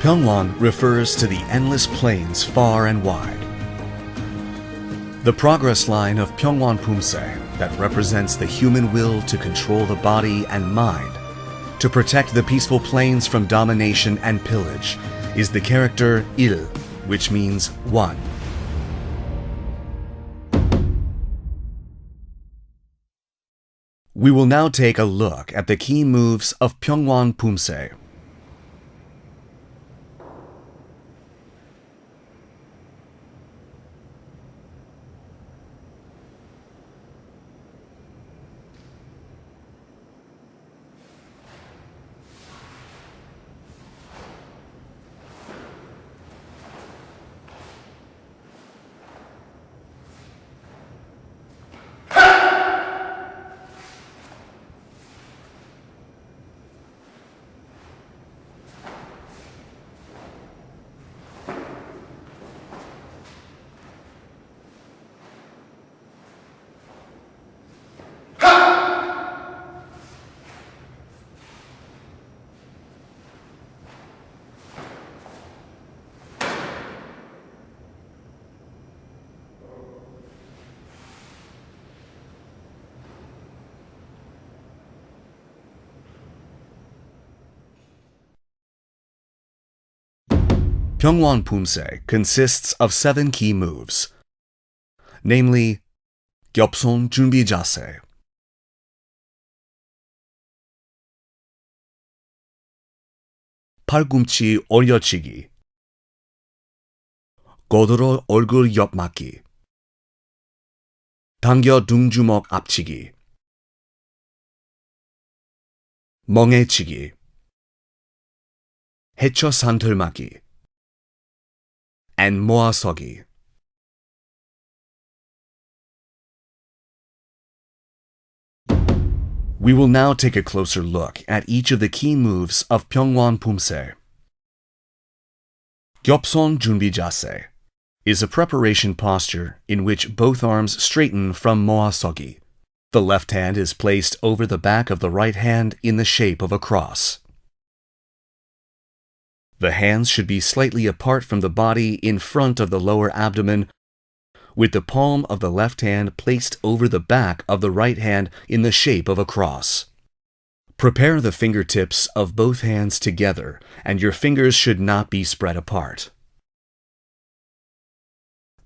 Pyeongwon refers to the endless plains far and wide. The progress line of Pyeongwon poomsae that represents the human will to control the body and mind, to protect the peaceful plains from domination and pillage, is the character il, which means one. We will now take a look at the key moves of Pyeongwon poomsae. Pyeongwon poomsae consists of 7 key moves, namely 겹손 준비 자세, 팔꿈치 올려치기, 거들어 얼굴 옆 맞기, 당겨 등주먹 앞치기, 멍해치기, 해쳐 산틀맞기, and 모아서기. We will now take a closer look at each of the key moves of Pyeongwon poomsae. 겹손 준비 자세 is a preparation posture in which both arms straighten from 모아서기. The left hand is placed over the back of the right hand in the shape of a cross. The hands should be slightly apart from the body in front of the lower abdomen, with the palm of the left hand placed over the back of the right hand in the shape of a cross. Prepare the fingertips of both hands together, and your fingers should not be spread apart.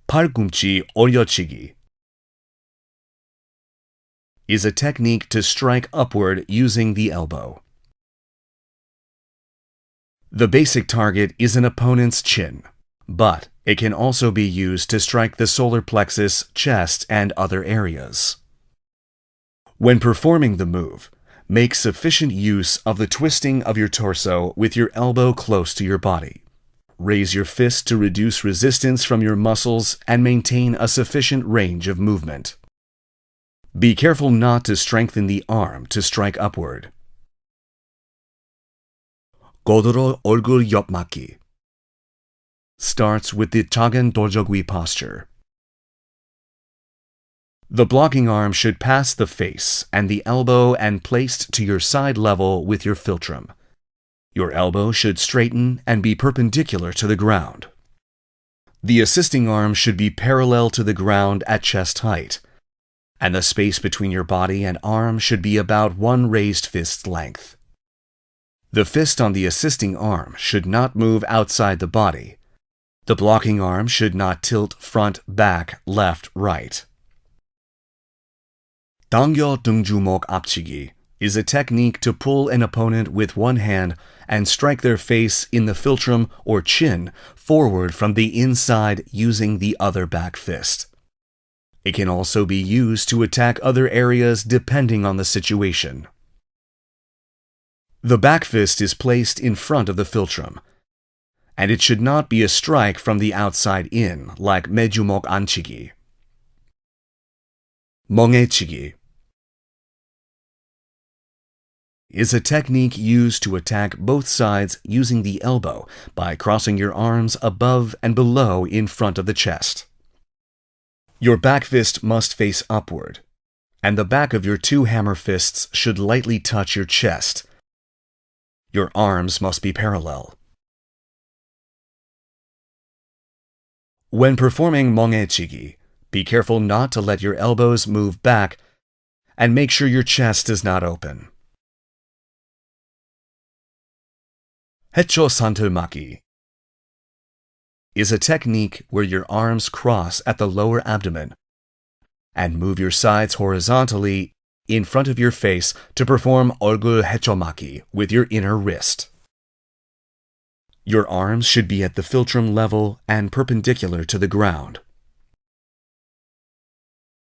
팔꿈치 올려치기 is a technique to strike upward using the elbow. The basic target is an opponent's chin, but it can also be used to strike the solar plexus, chest, and other areas. When performing the move, make sufficient use of the twisting of your torso with your elbow close to your body. Raise your fist to reduce resistance from your muscles and maintain a sufficient range of movement. Be careful not to strengthen the arm to strike upward. 거들어 얼굴 옆 맞기 starts with the 작은 돌적위 posture. The blocking arm should pass the face and the elbow and placed to your side level with your philtrum. Your elbow should straighten and be perpendicular to the ground. The assisting arm should be parallel to the ground at chest height, and the space between your body and arm should be about one raised fist's length. The fist on the assisting arm should not move outside the body. The blocking arm should not tilt front, back, left, right. 당겨 등주먹 앞치기 is a technique to pull an opponent with one hand and strike their face in the philtrum or chin forward from the inside using the other back fist. It can also be used to attack other areas depending on the situation. The back fist is placed in front of the philtrum, and it should not be a strike from the outside in, like 매주먹 안치기. 멍해치기 is a technique used to attack both sides using the elbow by crossing your arms above and below in front of the chest. Your back fist must face upward, and the back of your 2 hammer fists should lightly touch your chest. Your arms must be parallel. When performing 멍해치기, be careful not to let your elbows move back and make sure your chest is not open. 해초산틀막이 is a technique where your arms cross at the lower abdomen and move your sides horizontally in front of your face to perform 얼굴 해초막이 with your inner wrist. Your arms should be at the philtrum level and perpendicular to the ground.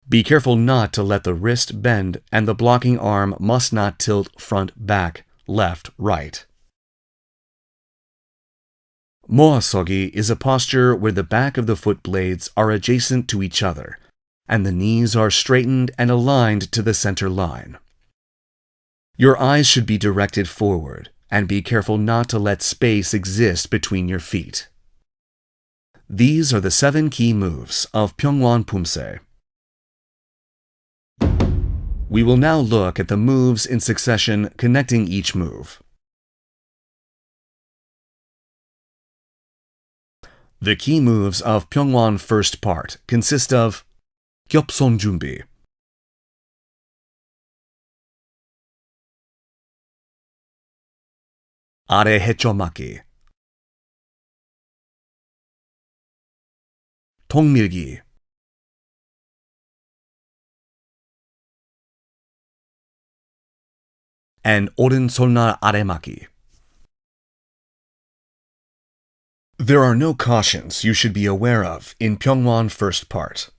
Be careful not to let the wrist bend, and the blocking arm must not tilt front, back, left, right. 모아서기 is a posture where the back of the foot blades are adjacent to each other, and the knees are straightened and aligned to the center line. Your eyes should be directed forward, and be careful not to let space exist between your feet. These are the 7 key moves of Pyeongwon poomsae. We will now look at the moves in succession connecting each move. The key moves of Pyeongwon first part consist of 겹손 준비, 아래 해초막기, 통밀기, and 오른손날 아래막기. There are no cautions you should be aware of in Pyeongwon first part.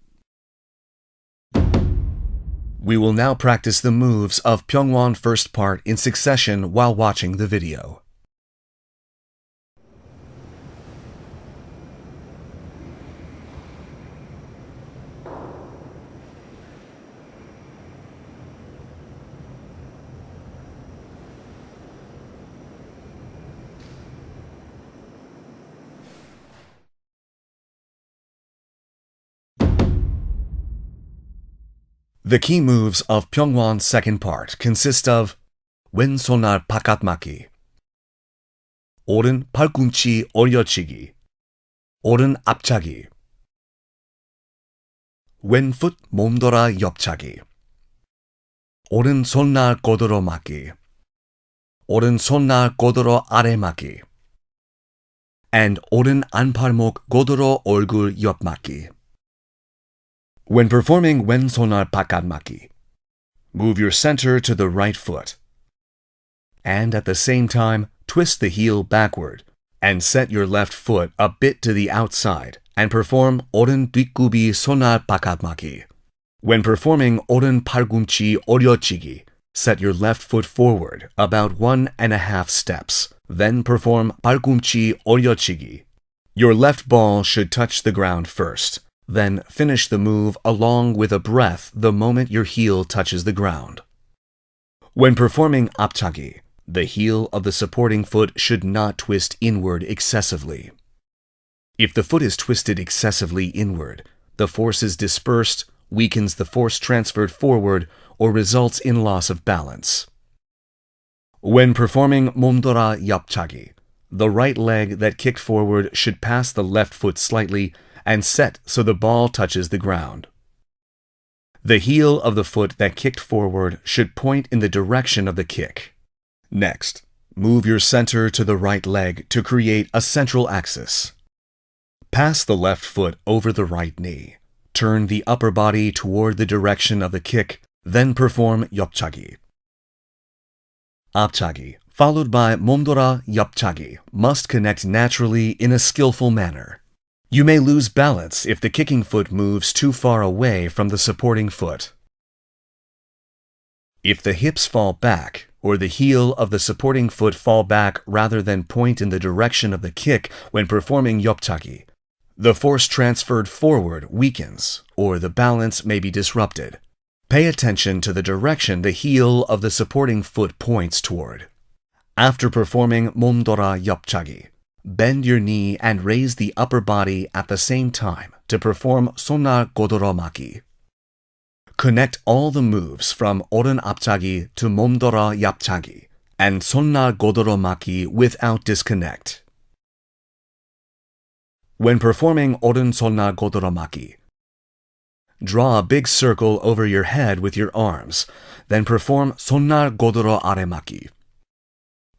We will now practice the moves of Pyeongwon first part in succession while watching the video. The key moves of Pyeongwon second part consist of 왼손날 바깥막기, 오른 팔꿈치 올려치기, 오른 앞차기, 왼풋 몸돌아 옆차기, 오른손날 고도로 막기, 오른손날 고도로 아래 막기, and 오른 안팔목 고도로 얼굴 옆 막기. When performing 왼손날 바깥막기, move your center to the right foot, and at the same time twist the heel backward and set your left foot a bit to the outside and perform 오른 뒷굽이 손날 바깥막기. When performing 오른 팔꿈치 올려치기, set your left foot forward about 1.5 steps, then perform 팔꿈치 올려치기. Your left ball should touch the ground first. Then finish the move along with a breath the moment your heel touches the ground. When performing 앞차기, the heel of the supporting foot should not twist inward excessively. If the foot is twisted excessively inward, the force is dispersed, weakens the force transferred forward, or results in loss of balance. When performing 몸돌아 옆차기, the right leg that kicked forward should pass the left foot slightly and set so the ball touches the ground. The heel of the foot that kicked forward should point in the direction of the kick. Next, move your center to the right leg to create a central axis. Pass the left foot over the right knee. Turn the upper body toward the direction of the kick, then perform 옆차기. 앞차기, followed by 몸돌아 옆차기, must connect naturally in a skillful manner. You may lose balance if the kicking foot moves too far away from the supporting foot. If the hips fall back, or the heel of the supporting foot fall back rather than point in the direction of the kick when performing 옆차기, the force transferred forward weakens, or the balance may be disrupted. Pay attention to the direction the heel of the supporting foot points toward. After performing 몸돌아 옆차기, bend your knee and raise the upper body at the same time to perform 손날 고도로 막기. Connect all the moves from 오른 앞차기 to 몸돌아 옆차기 and 손날 고도로 막기 without disconnect. When performing 오른손날 고드름막기, draw a big circle over your head with your arms, then perform 손날 고드름 아래막기.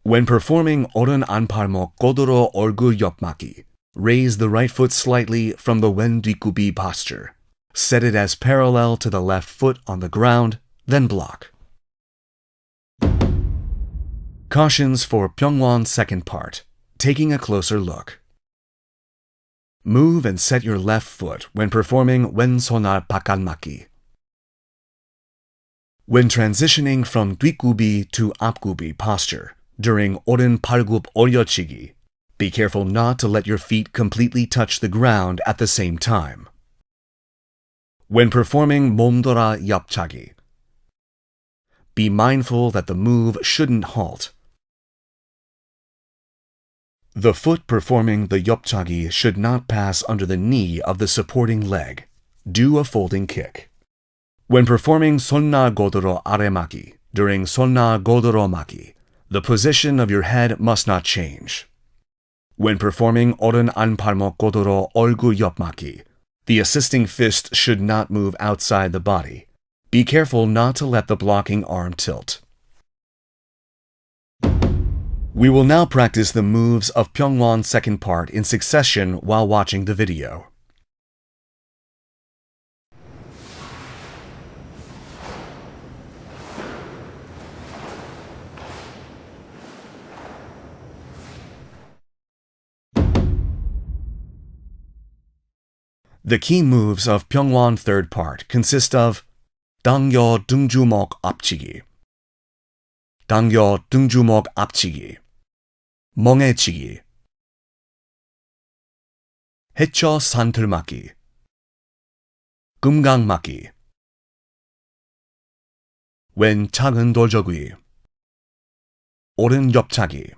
When performing 오른 안팔목 고드름 얼굴 옆막기, raise the right foot slightly from the 왼 뒷굽이 posture. Set it as parallel to the left foot on the ground, then block. Cautions for Pyeongwon second part. Taking a closer look. Move and set your left foot when performing 왼손날 바깥막기. When transitioning from 뒷굽이 to 앞굽이 posture during 오른 팔굽 올려치기, be careful not to let your feet completely touch the ground at the same time. When performing 몸돌아 옆차기, be mindful that the move shouldn't halt. The foot performing the 옆차기 should not pass under the knee of the supporting leg. Do a folding kick. When performing 손날 고드름 아래막기 during 손날 고드름 막기, the position of your head must not change. When performing 오른 안팔목 고드름 얼굴 옆막기, the assisting fist should not move outside the body. Be careful not to let the blocking arm tilt. We will now practice the moves of Pyeongwon second part in succession while watching the video. The key moves of Pyeongwon third part consist of 당겨 등주먹 앞치기, 당겨 등주먹 앞치기, 멍해치기, 해쳐 산틀막기, 금강막기, 왼 작은 돌적이, 오른 옆차기,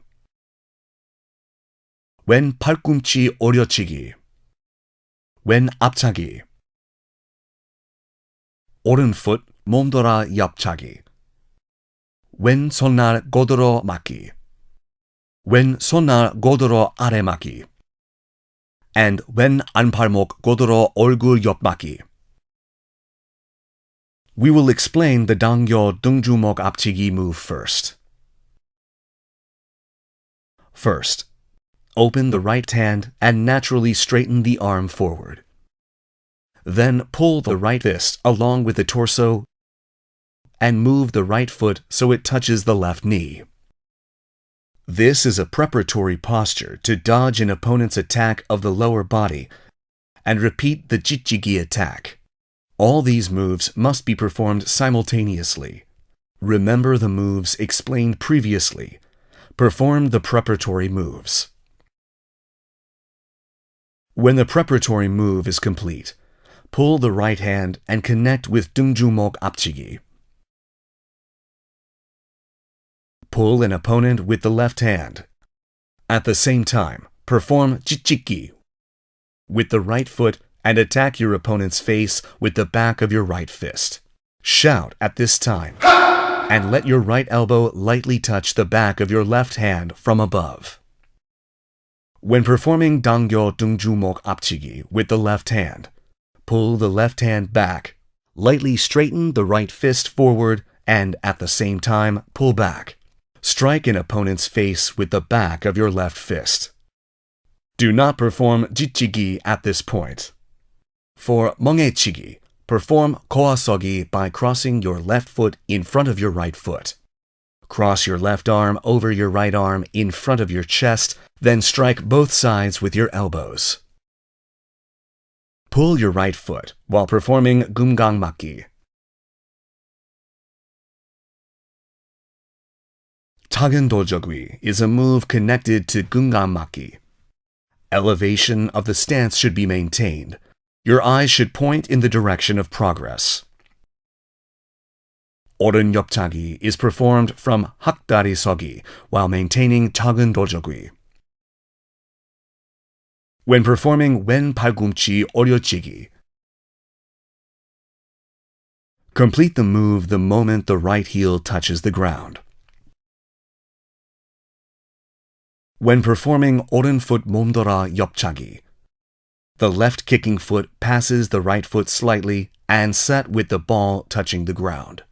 왼 팔꿈치 오려치기, 왼 앞차기, 오른풋 몸돌아 옆차기, 왼 손날 고드름 막기, 왼 손날 고드름 아래막기, and 왼 안팔목 고드름 얼굴 옆막기. We will explain the 당겨 등주먹 앞치기 move first. First, open the right hand and naturally straighten the arm forward. Then pull the right fist along with the torso and move the right foot so it touches the left knee. This is a preparatory posture to dodge an opponent's attack of the lower body and repeat the jijjigi attack. All these moves must be performed simultaneously. Remember the moves explained previously. Perform the preparatory moves. When the preparatory move is complete, pull the right hand and connect with 등주먹 앞치기. Pull an opponent with the left hand. At the same time, perform jijjigi with the right foot and attack your opponent's face with the back of your right fist. Shout at this time and let your right elbow lightly touch the back of your left hand from above. When performing 당겨 등주먹 앞치기 with the left hand, pull the left hand back, lightly straighten the right fist forward, and at the same time, pull back. Strike an opponent's face with the back of your left fist. Do not perform jijjigi at this point. For 멍해치기, perform 고아서기 by crossing your left foot in front of your right foot. Cross your left arm over your right arm in front of your chest, then strike both sides with your elbows. Pull your right foot while performing 금강막기. 작은 돌적이 is a move connected to 금강막기. Elevation of the stance should be maintained. Your eyes should point in the direction of progress. 오른 옆차기 is performed from 학다리 서기 while maintaining 작은 돌적이. When performing 왼 팔꿈치 오려치기, complete the move the moment the right heel touches the ground. When performing 오른풋 몸돌아 옆차기, The left kicking foot passes the right foot slightly and set with the ball touching the ground.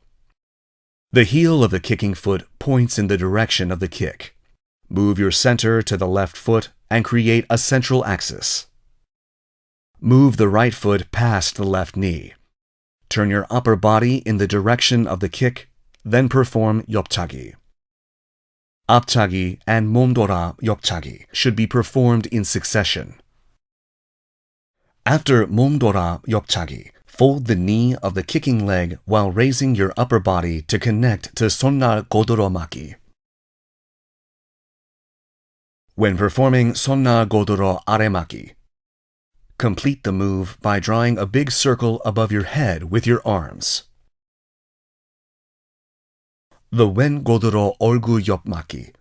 The heel of the kicking foot points in the direction of the kick. Move your center to the left foot and create a central axis. Move the right foot past the left knee. Turn your upper body in the direction of the kick, then perform 옆차기. 앞차기 and 몸돌아 옆차기 should be performed in succession. After 몸돌아 옆차기, fold the knee of the kicking leg while raising your upper body to connect to 손날 고드러맞기. When performing 손날 고드러 아래맞기, complete the move by drawing a big circle above your head with your arms. The 왼 고드러 얼굴 옆맞기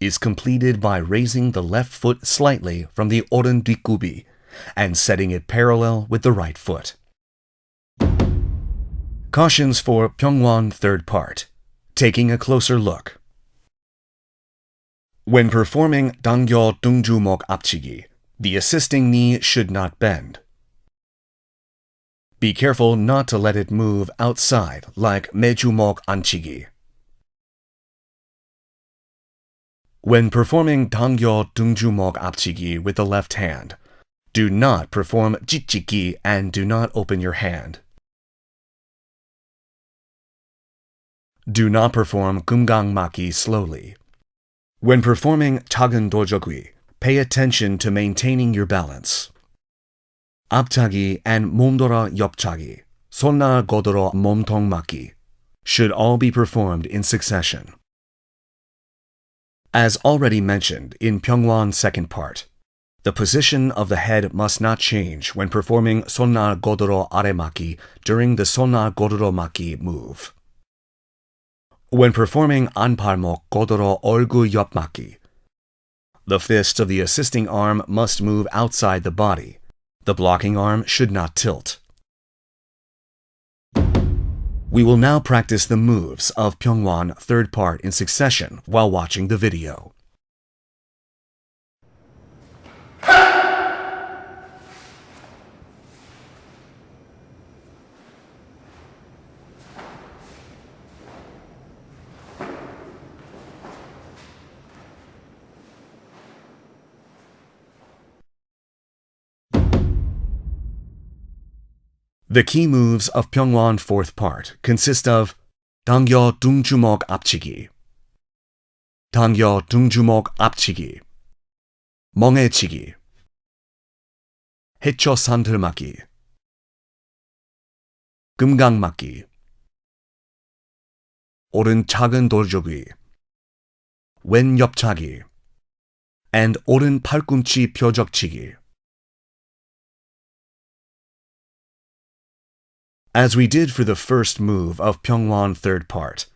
is completed by raising the left foot slightly from the 오른 뒷굽이 and setting it parallel with the right foot. Cautions for Pyeongwon third part. Taking a closer look. When performing 당겨 둥주목 앞치기, the assisting knee should not bend. Be careful not to let it move outside like 매주목 안치기. When performing 당겨 둥주목 앞치기 with the left hand, do not perform 찌찌기 and do not open your hand. Do not perform 금강맞기 slowly. When performing 작은 도저귀, pay attention to maintaining your balance. 앞차기 and 몸돌아 옆차기, 손날 고드러 몸통 맞기, should all be performed in succession. As already mentioned in Pyeongwon second part, the position of the head must not change when performing 손날 고드러 아래맞기 during the 손날 고드러 맞기 move. When performing 안팔목 고드러 얼굴 옆맞기, the fist of the assisting arm must move outside the body. The blocking arm should not tilt. We will now practice the moves of Pyeongwon third part in succession while watching the video. The key moves of Pyeongwon fourth part consist of 당겨 둥주목 앞치기, 당겨 둥주목 앞치기, 멍해치기, 해초 산들맞기, 금강맞기, 오른 작은 돌조기, 왼 옆차기, and 오른 팔꿈치 표적치기. As we did for the first move of Pyeongwon third part,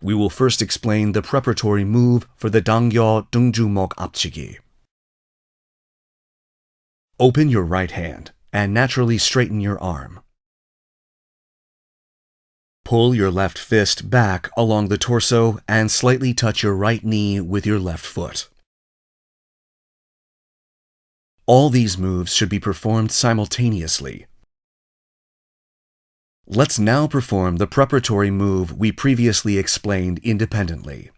we will first explain the preparatory move for the 당겨 둥주목 앞치기. Open your right hand and naturally straighten your arm. Pull your left fist back along the torso and slightly touch your right knee with your left foot. All these moves should be performed simultaneously. Let's now perform the preparatory move we previously explained independently.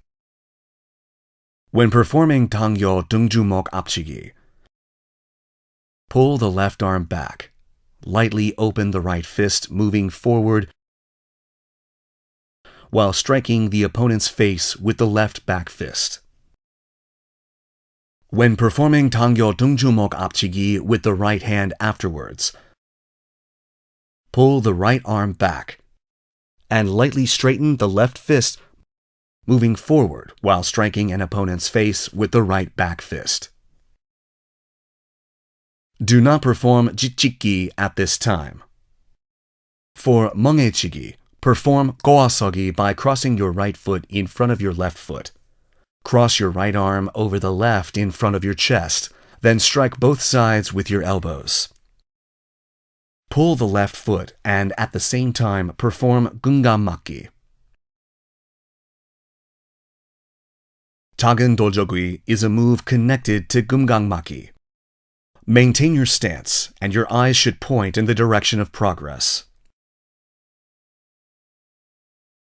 When performing 당겨 둥주목 앞치기, pull the left arm back. Lightly open the right fist, moving forward while striking the opponent's face with the left back fist. When performing 당겨 둥주목 앞치기 with the right hand afterwards, pull the right arm back and lightly straighten the left fist, moving forward while striking an opponent's face with the right back fist. Do not perform 찌찌기 at this time. For 멍해치기, perform 고아서기 by crossing your right foot in front of your left foot. Cross your right arm over the left in front of your chest, then strike both sides with your elbows. Pull the left foot and at the same time perform 금강맞기. 작은 돌조귀 is a move connected to 금강맞기. Maintain your stance, and your eyes should point in the direction of progress.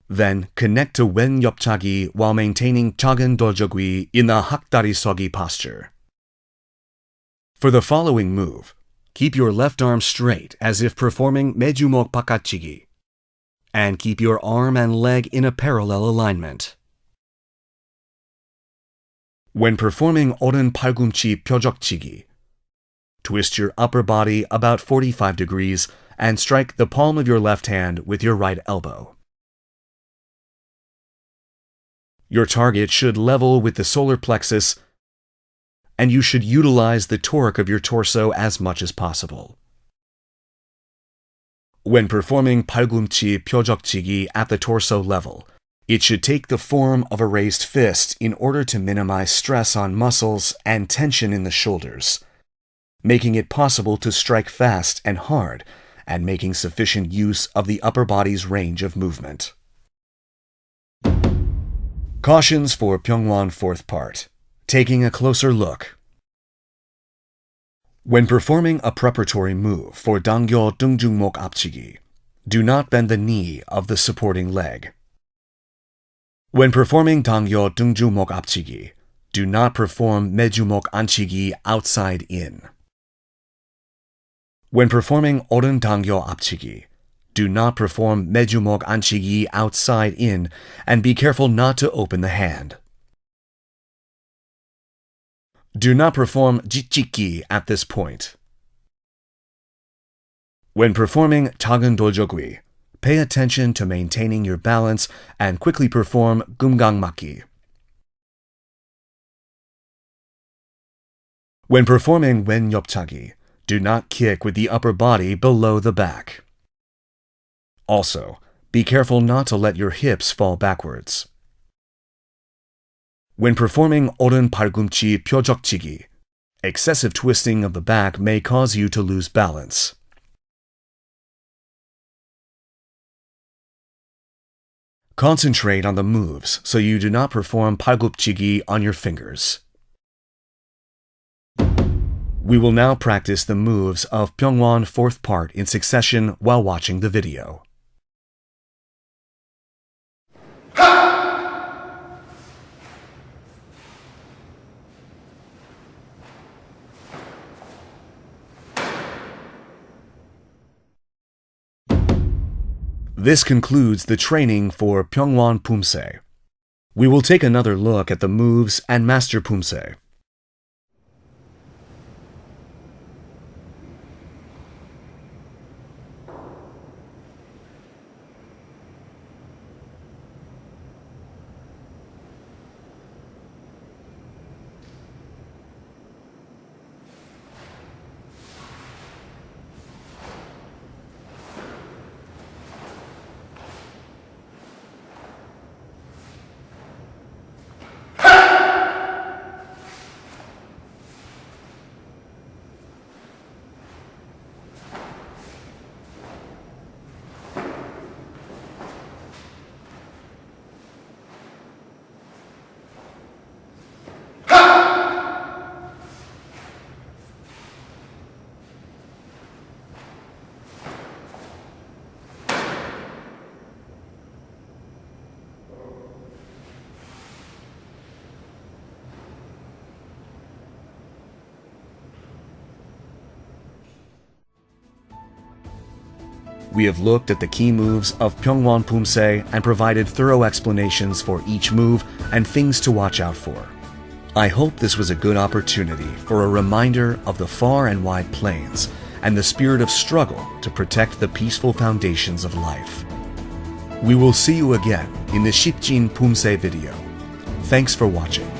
Then connect to wen 옆차기 while maintaining 작은 돌적위 in the hakda리 서기 posture. For the following move, keep your left arm straight as if performing 매주먹 바깥치기, and keep your arm and leg in a parallel alignment. When performing 오른 팔꿈치 펴적치기, twist your upper body about 45 degrees and strike the palm of your left hand with your right elbow. Your target should level with the solar plexus, and you should utilize the torque of your torso as much as possible. When performing 팔꿈치 펴적치기 at the torso level, it should take the form of a raised fist in order to minimize stress on muscles and tension in the shoulders, making it possible to strike fast and hard and making sufficient use of the upper body's range of movement. Cautions for Pyeongwon fourth part. Taking a closer look. When performing a preparatory move for 당겨 등중목 앞치기, do not bend the knee of the supporting leg. When performing 당겨 등중목 앞치기, do not perform 매주목 안치기 outside in. When performing 오른 당겨 앞치기, do not perform 매주목 안치기 outside in, and be careful not to open the hand. Do not perform 지치기 at this point. When performing 작은 돌적위, pay attention to maintaining your balance and quickly perform 금강맞기. When performing wen 옆차기, do not kick with the upper body below the back. Also, be careful not to let your hips fall backwards. When performing 오른 팔꿈치 펴적치기, excessive twisting of the back may cause you to lose balance. Concentrate on the moves so you do not perform 팔굽치기 on your fingers. We will now practice the moves of Pyeongwon fourth part in succession while watching the video. This concludes the training for Pyeongwon poomsae. We will take another look at the moves and master poomsae. We have looked at the key moves of Pyeongwon poomsae and provided thorough explanations for each move and things to watch out for. I hope this was a good opportunity for a reminder of the far and wide plains and the spirit of struggle to protect the peaceful foundations of life. We will see you again in the Shipjin poomsae video. Thanks for watching.